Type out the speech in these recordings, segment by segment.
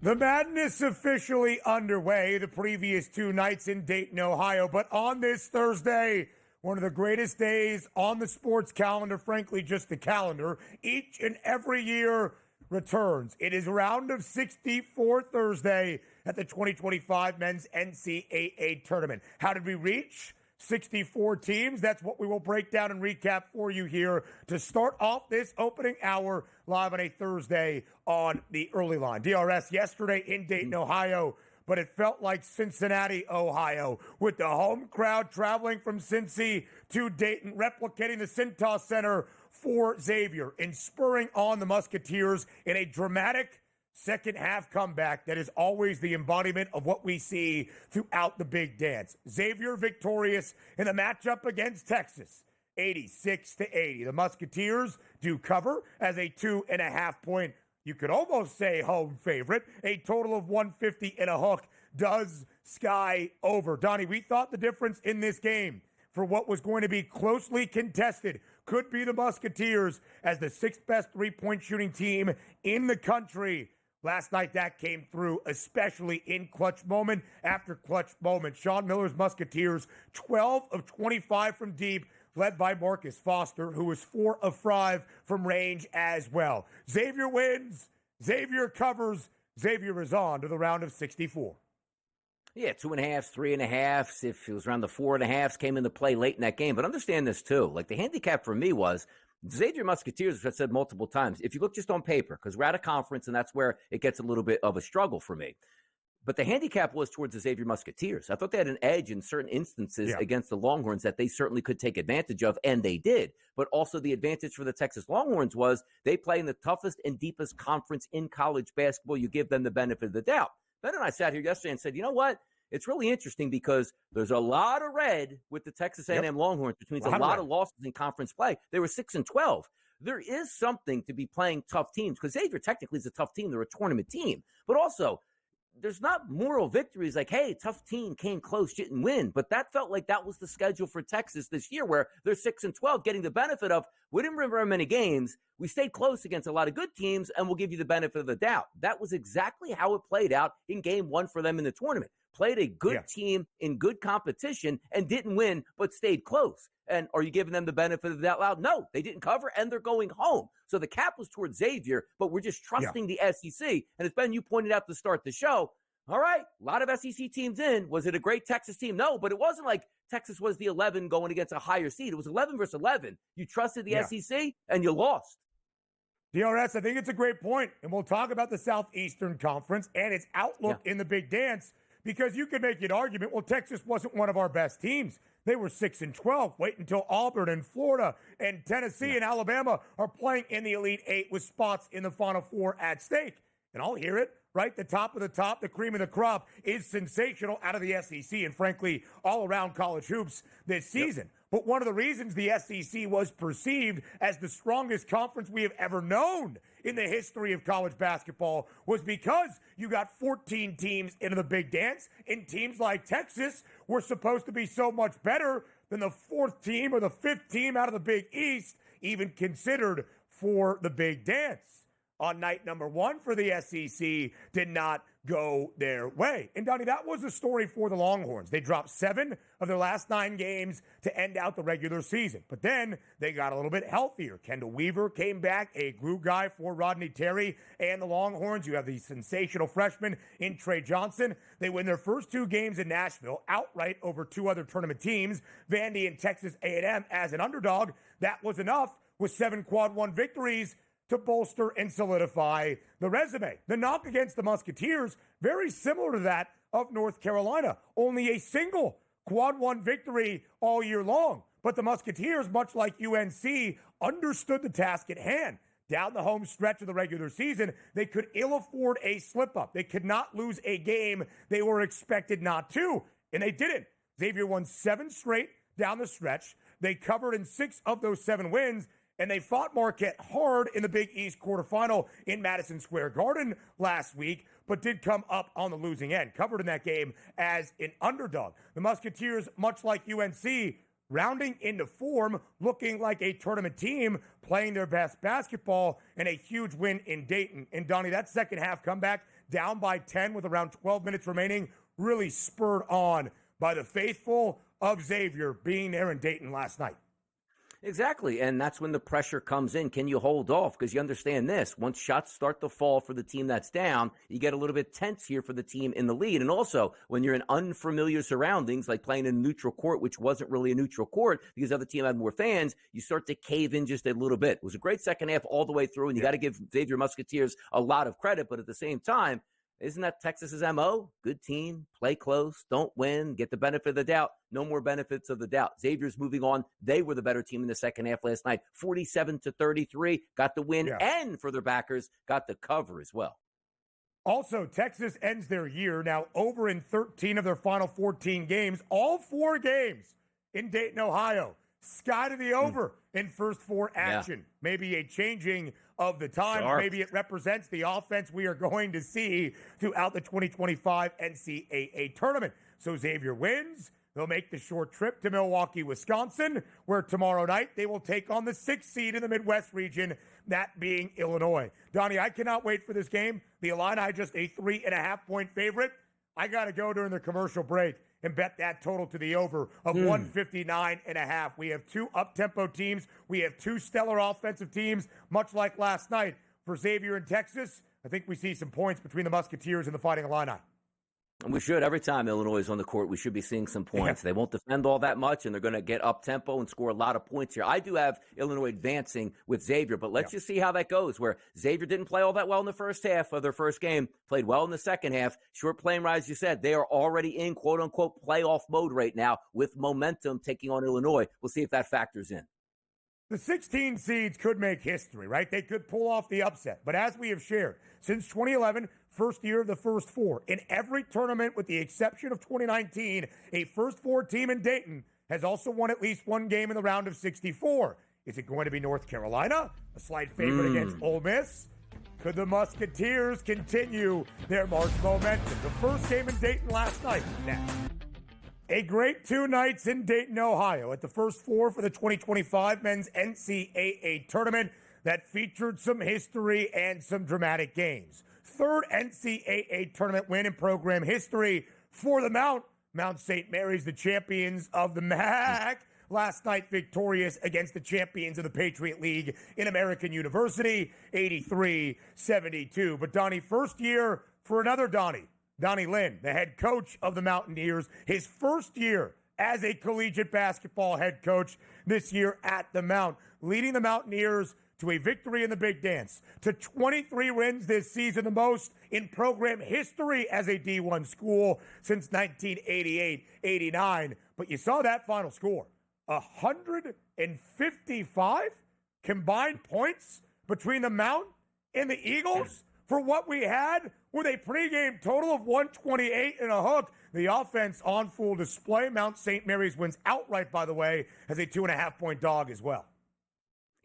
The madness officially underway the previous two nights in Dayton, Ohio. But on this Thursday, one of the greatest days on the sports calendar, frankly, just the calendar, each and every year returns. It is round of 64 Thursday at the 2025 Men's NCAA Tournament. How did we reach 64 teams? That's what we will break down and recap for you here to start off this opening hour live on a Thursday on the early line. DRS yesterday in Dayton, Ohio, but it felt like Cincinnati, Ohio, with the home crowd traveling from Cincy to Dayton, replicating the Cintas Center for Xavier and spurring on the Musketeers in a dramatic second half comeback that is always the embodiment of what we see throughout the big dance. Xavier victorious in the matchup against Texas, 86-80. The Musketeers do cover as a 2.5 point, you could almost say home favorite. A total of 150 and a hook does sky over. Donnie, we thought the difference in this game for what was going to be closely contested could be the Musketeers as the sixth best three-point shooting team in the country. Last night, that came through, especially in clutch moment after clutch moment. Sean Miller's Musketeers, 12 of 25 from deep, led by Marcus Foster, who was 4 of 5 from range as well. Xavier wins, Xavier covers, Xavier is on to the round of 64. Yeah, 2.5, 3.5. If it was around the 4.5s, came into play late in that game. But understand this, too. Like, the handicap for me was Xavier Musketeers, which I've said multiple times, if you look just on paper, because we're at a conference, and that's where it gets a little bit of a struggle for me. But the handicap was towards the Xavier Musketeers. I thought they had an edge in certain instances against the Longhorns that they certainly could take advantage of, and they did. But also the advantage for the Texas Longhorns was they play in the toughest and deepest conference in college basketball. You give them the benefit of the doubt. Ben and I sat here yesterday and said, you know what? It's really interesting because there's a lot of red with the Texas A&M Longhorns, which means a lot of losses in conference play. They were 6-12. There is something to be playing tough teams because Xavier technically is a tough team. They're a tournament team. But also, there's not moral victories like, hey, tough team came close, didn't win. But that felt like that was the schedule for Texas this year where they're 6-12, getting the benefit of, we didn't win very many games. We stayed close against a lot of good teams, and we'll give you the benefit of the doubt. That was exactly how it played out in game one for them in the tournament. Played a good team in good competition and didn't win, but stayed close. And are you giving them the benefit of that loud? No, they didn't cover, and they're going home. So the cap was towards Xavier, but we're just trusting the SEC. And as Ben, you pointed out to start the show, all right, a lot of SEC teams in. Was it a great Texas team? No, but it wasn't like Texas was the 11 going against a higher seed. It was 11 versus 11. You trusted the SEC, and you lost. DRS, I think it's a great point, and we'll talk about the Southeastern Conference and its outlook in the big dance, because you could make an argument, well, Texas wasn't one of our best teams. They were 6-12. Wait until Auburn and Florida and Tennessee and Alabama are playing in the Elite Eight with spots in the Final Four at stake. And I'll hear it, right? The top of the top, the cream of the crop is sensational out of the SEC and, frankly, all around college hoops this season. But one of the reasons the SEC was perceived as the strongest conference we have ever known in the history of college basketball was because you got 14 teams into the big dance, and teams like Texas were supposed to be so much better than the fourth team or the fifth team out of the Big East, even considered for the big dance. On night number one for the SEC did not go their way. And, Donnie, that was the story for the Longhorns. They dropped 7 of their last 9 games to end out the regular season. But then they got a little bit healthier. Kendall Weaver came back, a glue guy for Rodney Terry and the Longhorns. You have the sensational freshman in Trey Johnson. They win their first 2 games in Nashville outright over 2 other tournament teams, Vandy and Texas A&M as an underdog. That was enough with 7 quad 1 victories to bolster and solidify the resume. The knock against the Musketeers, very similar to that of North Carolina. Only a single quad 1 victory all year long. But the Musketeers, much like UNC, understood the task at hand. Down the home stretch of the regular season, they could ill afford a slip-up. They could not lose a game they were expected not to, and they didn't. Xavier won 7 straight down the stretch. They covered in 6 of those 7 wins, and they fought Marquette hard in the Big East quarterfinal in Madison Square Garden last week, but did come up on the losing end, covered in that game as an underdog. The Musketeers, much like UNC, rounding into form, looking like a tournament team, playing their best basketball, and a huge win in Dayton. And, Donnie, that second half comeback, down by 10 with around 12 minutes remaining, really spurred on by the faithful of Xavier being there in Dayton last night. Exactly, and that's when the pressure comes in. Can you hold off? Because you understand this. Once shots start to fall for the team that's down, you get a little bit tense here for the team in the lead. And also, when you're in unfamiliar surroundings, like playing in a neutral court, which wasn't really a neutral court because the other team had more fans, you start to cave in just a little bit. It was a great second half all the way through, and you got to give Xavier Musketeers a lot of credit. But at the same time, isn't that Texas's MO? Good team, play close, don't win, get the benefit of the doubt. No more benefits of the doubt. Xavier's moving on. They were the better team in the second half last night. 47-33, got the win, and for their backers, got the cover as well. Also, Texas ends their year now over in 13 of their final 14 games, all 4 games in Dayton, Ohio. Sky to the over in first 4 action. Maybe a changing of the times. Maybe it represents the offense we are going to see throughout the 2025 NCAA tournament. So Xavier wins. They'll make the short trip to Milwaukee, Wisconsin, where tomorrow night they will take on the 6th seed in the Midwest region, that being Illinois. Donnie, I cannot wait for this game. The Illini just a 3.5-point favorite. I got to go during the commercial break and bet that total to the over of 159.5. We have 2 up-tempo teams. We have 2 stellar offensive teams, much like last night. For Xavier and Texas, I think we see some points between the Musketeers and the Fighting Illini. And we should. Every time Illinois is on the court, we should be seeing some points. They won't defend all that much, and they're going to get up-tempo and score a lot of points here. I do have Illinois advancing with Xavier, but let's just see how that goes, where Xavier didn't play all that well in the first half of their first game, played well in the second half. Short plane ride, as you said, they are already in quote-unquote playoff mode right now with momentum taking on Illinois. We'll see if that factors in. The 16 seeds could make history, right? They could pull off the upset. But as we have shared, since 2011, first year of the first 4, in every tournament with the exception of 2019, a first 4 team in Dayton has also won at least 1 game in the round of 64. Is it going to be North Carolina, a slight favorite against Ole Miss? Could the Musketeers continue their March momentum? The first game in Dayton last night. Next. A great 2 nights in Dayton, Ohio at the first 4 for the 2025 men's NCAA tournament that featured some history and some dramatic games. 3rd NCAA tournament win in program history for the Mount. Mount St. Mary's, the champions of the MAC, last night victorious against the champions of the Patriot League in American University, 83-72. But Donnie, first year for another Donnie. Donnie Lynn, the head coach of the Mountaineers, his first year as a collegiate basketball head coach this year at the Mount, leading the Mountaineers to a victory in the Big Dance, to 23 wins this season, the most in program history as a D1 school since 1988-89. But you saw that final score, 155 combined points between the Mount and the Eagles for what we had with a pregame total of 128 and a hook. The offense on full display. Mount St. Mary's wins outright, by the way, as a 2.5-point dog as well.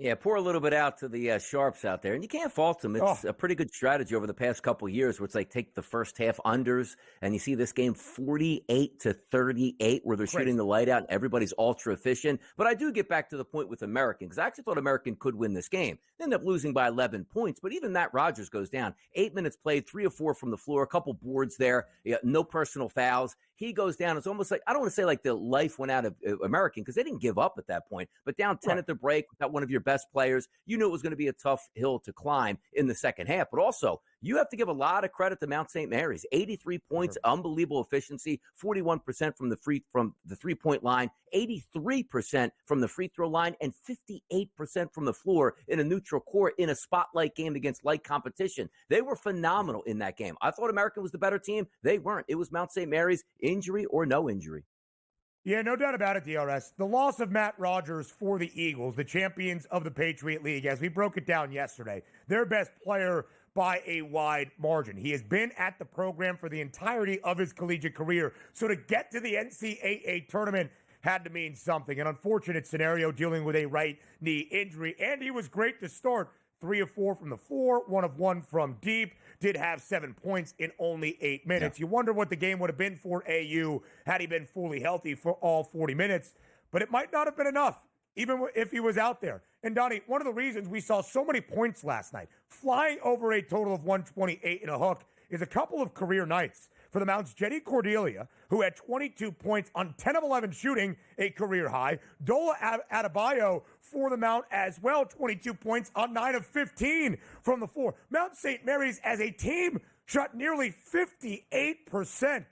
Yeah, pour a little bit out to the Sharps out there. And you can't fault them. It's a pretty good strategy over the past couple of years where it's like take the first half unders, and you see this game 48-38 where they're shooting the light out and everybody's ultra efficient. But I do get back to the point with American because I actually thought American could win this game. They end up losing by 11 points, but even Matt Rogers goes down. 8 minutes played, 3 or 4 from the floor, a couple boards there, no personal fouls. He goes down. It's almost like, I don't want to say like the life went out of American because they didn't give up at that point, but down 10 at the break without one of your best players, you knew it was going to be a tough hill to climb in the second half. But also, you have to give a lot of credit to Mount St. Mary's. 83 points, unbelievable efficiency, 41% from the three-point line, 83% from the free throw line, and 58% from the floor in a neutral court in a spotlight game against light competition. They were phenomenal in that game. I thought American was the better team. They weren't. It was Mount St. Mary's, injury or no injury. Yeah, no doubt about it, DRS. The loss of Matt Rogers for the Eagles, the champions of the Patriot League, as we broke it down yesterday, their best player by a wide margin. He has been at the program for the entirety of his collegiate career. So to get to the NCAA tournament had to mean something. An unfortunate scenario dealing with a right knee injury. And he was great to start. 3 of 4 from the floor, 1 of 1 from deep. Did have 7 points in only 8 minutes. You wonder what the game would have been for AU had he been fully healthy for all 40 minutes. But it might not have been enough, even if he was out there. And Donnie, one of the reasons we saw so many points last night, flying over a total of 128 and a hook, is a couple of career nights for the Mount's Jenny Cordelia, who had 22 points on 10 of 11 shooting, a career high. Dola Adebayo for the Mount as well, 22 points on 9 of 15 from the floor. Mount St. Mary's as a team shot nearly 58%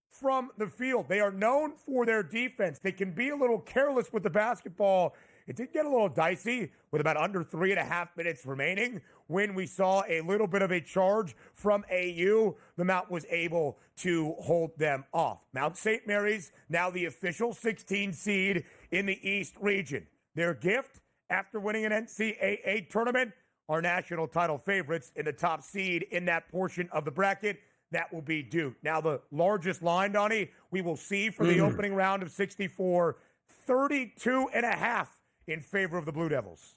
from the field. They are known for their defense. They can be a little careless with the basketball. It did get a little dicey with about under 3.5 minutes remaining when we saw a little bit of a charge from AU. The Mount was able to hold them off. Mount St. Mary's, now the official 16 seed in the East region. Their gift after winning an NCAA tournament are national title favorites in the top seed in that portion of the bracket. That will be Duke. Now, the largest line, Donnie, we will see for the opening round of 64, 32.5 in favor of the Blue Devils.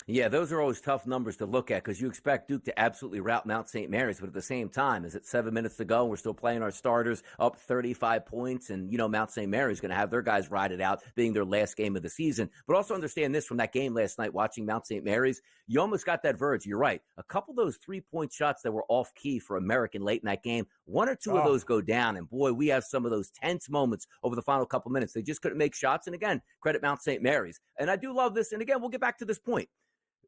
Yeah, those are always tough numbers to look at because you expect Duke to absolutely rout Mount St. Mary's, but at the same time, is it 7 minutes to go and we're still playing our starters up 35 points, and, you know, Mount St. Mary's going to have their guys ride it out, being their last game of the season. But also understand this from that game last night, watching Mount St. Mary's, you almost got that verge. You're right. A couple of those three-point shots that were off-key for American late in that game, one or two of those go down, and boy, we have some of those tense moments over the final couple minutes. They just couldn't make shots, and again, credit Mount St. Mary's. And I do love this, and again, we'll get back to this point.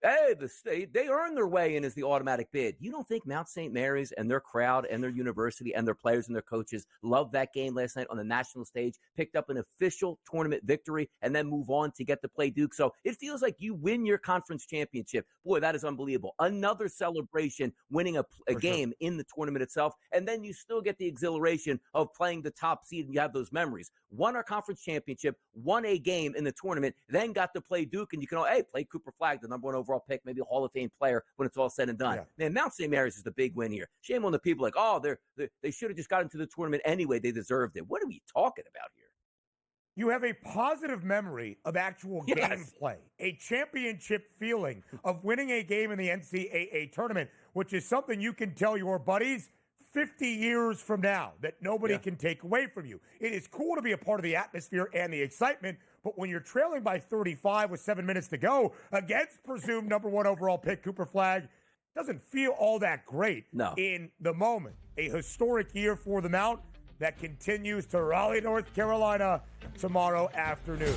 Hey, the state, they earned their way in as the automatic bid. You don't think Mount St. Mary's and their crowd and their university and their players and their coaches loved that game last night on the national stage, picked up an official tournament victory, and then move on to get to play Duke? So it feels like you win your conference championship. Boy, that is unbelievable. Another celebration, winning a game in the tournament itself, and then you still get the exhilaration of playing the top seed, and you have those memories. Won our conference championship, won a game in the tournament, then got to play Duke, and you can, play Cooper Flagg, the number one overall pick, maybe a Hall of Fame player when it's all said and done. Yeah. Man, Mount St. Mary's is the big win here. Shame on the people like, they should have just got into the tournament anyway. They deserved it. What are we talking about here? You have a positive memory of actual gameplay, a championship feeling of winning a game in the NCAA tournament, which is something you can tell your buddies 50 years from now that nobody can take away from you. It is cool to be a part of the atmosphere and the excitement, but when you're trailing by 35 with 7 minutes to go against presumed number one overall pick Cooper Flagg, doesn't feel all that great in the moment. A historic year for the Mount that continues to Raleigh, North Carolina tomorrow afternoon.